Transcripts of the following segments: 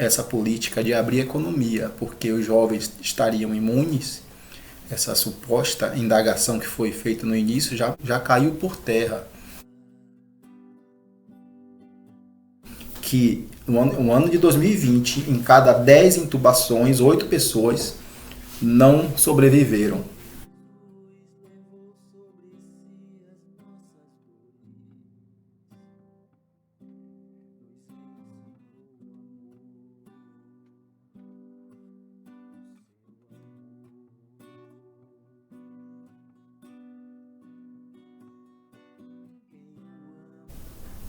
essa política de abrir a economia, porque os jovens estariam imunes. Essa suposta indagação que foi feita no início já caiu por terra. Que no ano de 2020, em cada 10 intubações, 8 pessoas não sobreviveram.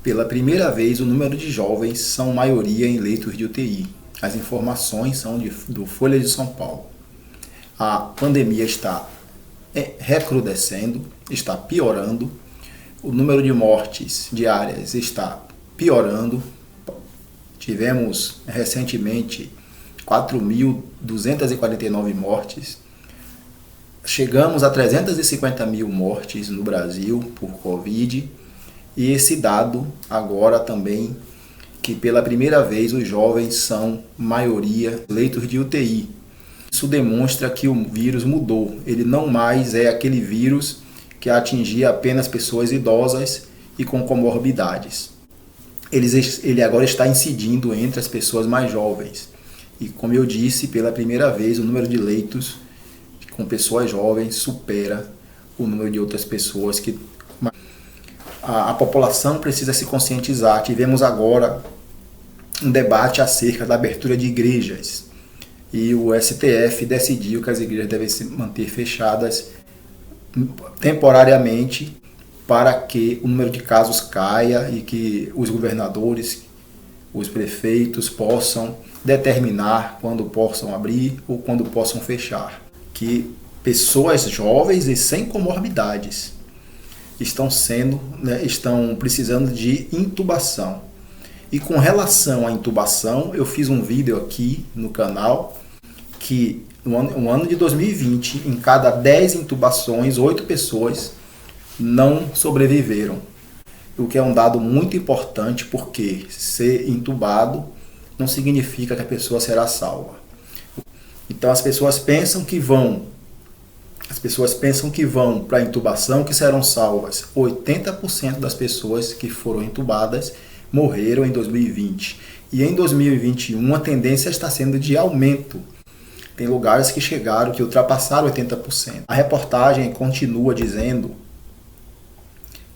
Pela primeira vez, o número de jovens são maioria em leitos de UTI. As informações são do Folha de São Paulo. A pandemia está recrudescendo, está piorando. O número de mortes diárias está piorando. Tivemos recentemente 4.249 mortes. Chegamos a 350 mil mortes no Brasil por Covid. E esse dado agora também, que pela primeira vez os jovens são maioria leitos de UTI. Isso demonstra que o vírus mudou. Ele não mais é aquele vírus que atingia apenas pessoas idosas e com comorbidades. Ele agora está incidindo entre as pessoas mais jovens. E como eu disse, pela primeira vez o número de leitos com pessoas jovens supera o número de outras pessoas que... A população precisa se conscientizar. Tivemos agora um debate acerca da abertura de igrejas e o STF decidiu que as igrejas devem se manter fechadas temporariamente para que o número de casos caia e que os governadores, os prefeitos possam determinar quando possam abrir ou quando possam fechar. Que pessoas jovens e sem comorbidades estão precisando de intubação. E com relação à intubação, eu fiz um vídeo aqui no canal que no ano de 2020, em cada 10 intubações, 8 pessoas não sobreviveram. O que é um dado muito importante, porque ser intubado não significa que a pessoa será salva. Então as pessoas pensam que vão para a intubação que serão salvas. 80% das pessoas que foram intubadas morreram em 2020. E em 2021 a tendência está sendo de aumento. Tem lugares que ultrapassaram 80%. A reportagem continua dizendo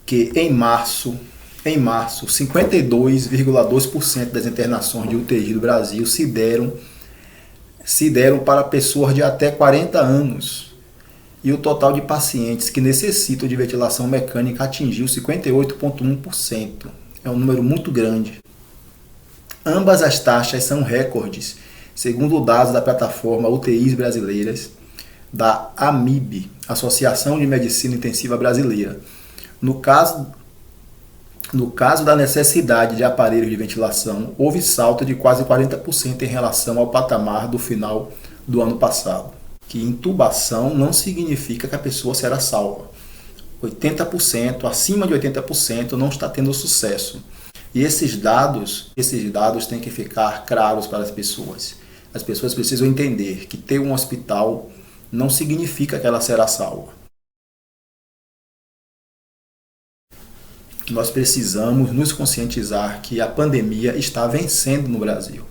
que em março, 52,2% das internações de UTI do Brasil se deram para pessoas de até 40 anos. E o total de pacientes que necessitam de ventilação mecânica atingiu 58,1%. É um número muito grande. Ambas as taxas são recordes, segundo dados da plataforma UTIs Brasileiras, da AMIB, Associação de Medicina Intensiva Brasileira. No caso da necessidade de aparelhos de ventilação, houve salto de quase 40% em relação ao patamar do final do ano passado. Que intubação não significa que a pessoa será salva. 80%, acima de 80% não está tendo sucesso. E esses dados têm que ficar claros para as pessoas. As pessoas precisam entender que ter um hospital não significa que ela será salva. Nós precisamos nos conscientizar que a pandemia está vencendo no Brasil.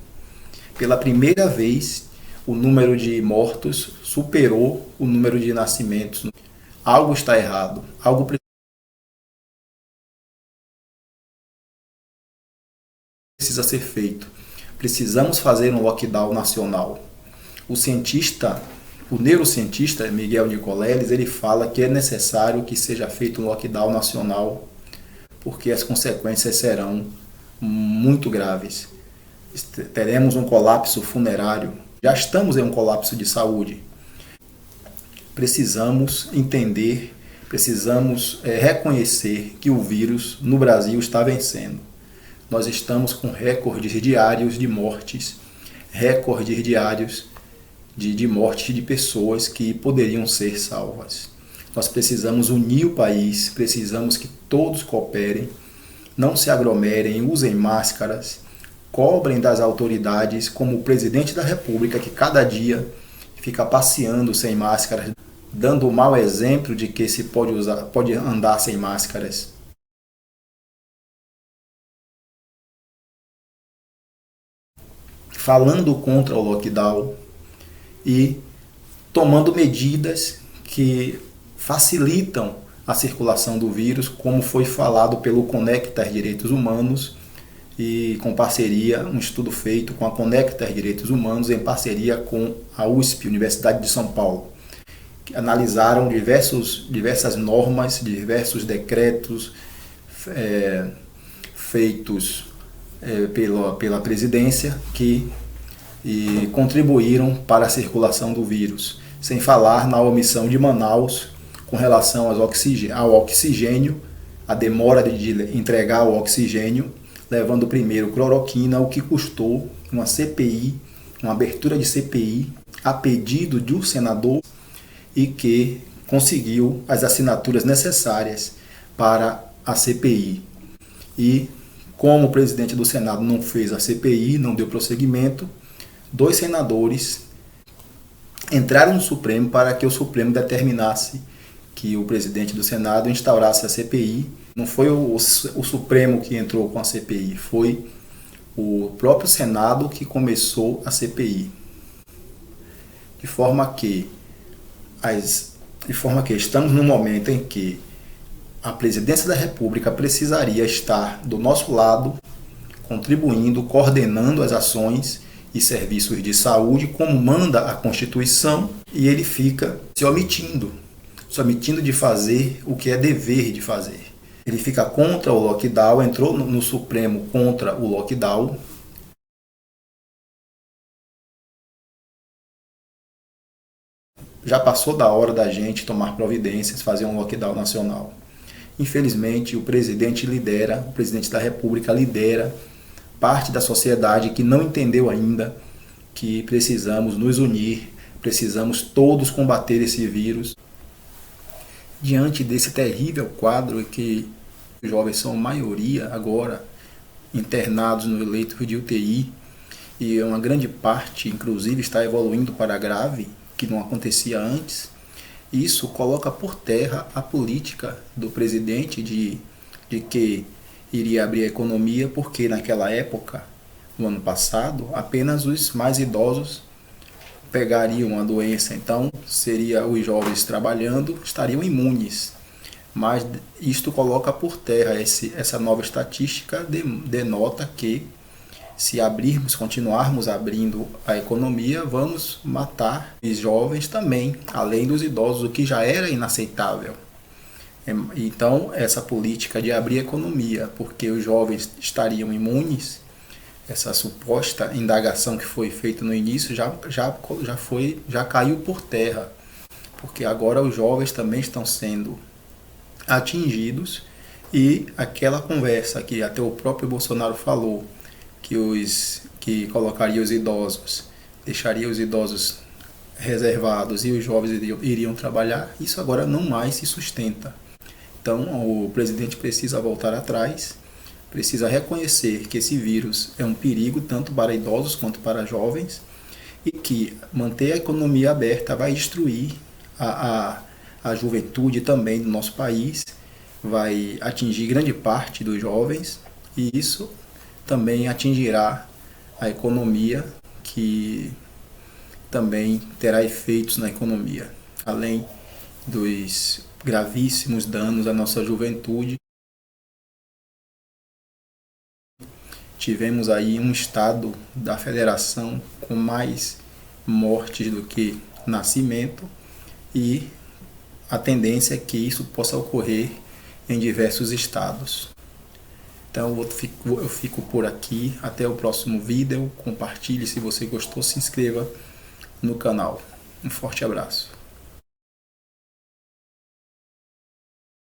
Pela primeira vez, o número de mortos superou o número de nascimentos. Algo está errado, algo precisa ser feito. Precisamos fazer um lockdown nacional. O neurocientista Miguel Nicoleles, ele fala que é necessário que seja feito um lockdown nacional, porque as consequências serão muito graves. Teremos um colapso funerário. Já estamos em um colapso de saúde. Precisamos entender, precisamos reconhecer que o vírus no Brasil está vencendo. Nós estamos com recordes diários de mortes, recordes diários de morte de pessoas que poderiam ser salvas. Nós precisamos unir o país, precisamos que todos cooperem, não se aglomerem, usem máscaras, cobrem das autoridades, como o presidente da República, que cada dia fica passeando sem máscaras, dando o mau exemplo de que se pode andar sem máscaras. Falando contra o lockdown e tomando medidas que facilitam a circulação do vírus, como foi falado pelo Conectar Direitos Humanos, e com parceria, um estudo feito com a Conectar Direitos Humanos em parceria com a USP, Universidade de São Paulo, que analisaram diversas normas, diversos decretos feitos pela presidência que contribuíram para a circulação do vírus, sem falar na omissão de Manaus com relação ao oxigênio, a demora de entregar o oxigênio, levando primeiro cloroquina, o que custou uma CPI, uma abertura de CPI, a pedido de um senador, e que conseguiu as assinaturas necessárias para a CPI. E como o presidente do Senado não fez a CPI, não deu prosseguimento, 2 senadores entraram no Supremo para que o Supremo determinasse que o presidente do Senado instaurasse a CPI. Não foi o Supremo que entrou com a CPI, foi o próprio Senado que começou a CPI. De forma que estamos num momento em que a presidência da República precisaria estar do nosso lado, contribuindo, coordenando as ações e serviços de saúde, como manda a Constituição, e ele fica se omitindo de fazer o que é dever de fazer. Ele fica contra o lockdown, entrou no Supremo contra o lockdown. Já passou da hora da gente tomar providências, fazer um lockdown nacional. Infelizmente, o presidente da República lidera parte da sociedade que não entendeu ainda que precisamos nos unir, precisamos todos combater esse vírus. Diante desse terrível quadro que os jovens são a maioria agora internados no leito de UTI, e uma grande parte, inclusive, está evoluindo para grave, que não acontecia antes, isso coloca por terra a política do presidente de que iria abrir a economia, porque naquela época, no ano passado, apenas os mais idosos pegariam a doença, então seria os jovens trabalhando, estariam imunes. Mas isto coloca por terra, essa nova estatística denota que se continuarmos abrindo a economia, vamos matar os jovens também, além dos idosos, o que já era inaceitável. Então, essa política de abrir a economia, porque os jovens estariam imunes, essa suposta indagação que foi feita no início já caiu por terra, porque agora os jovens também estão sendo atingidos, e aquela conversa que até o próprio Bolsonaro falou, que colocaria os idosos, deixaria os idosos reservados e os jovens iriam trabalhar, isso agora não mais se sustenta. Então o presidente precisa voltar atrás, precisa reconhecer que esse vírus é um perigo tanto para idosos quanto para jovens, e que manter a economia aberta vai destruir a juventude também do nosso país, vai atingir grande parte dos jovens, e isso também atingirá a economia, que também terá efeitos na economia, além dos gravíssimos danos à nossa juventude. Tivemos aí um estado da federação com mais mortes do que nascimento, e a tendência é que isso possa ocorrer em diversos estados. Então eu fico por aqui, até o próximo vídeo, compartilhe se você gostou, se inscreva no canal. Um forte abraço.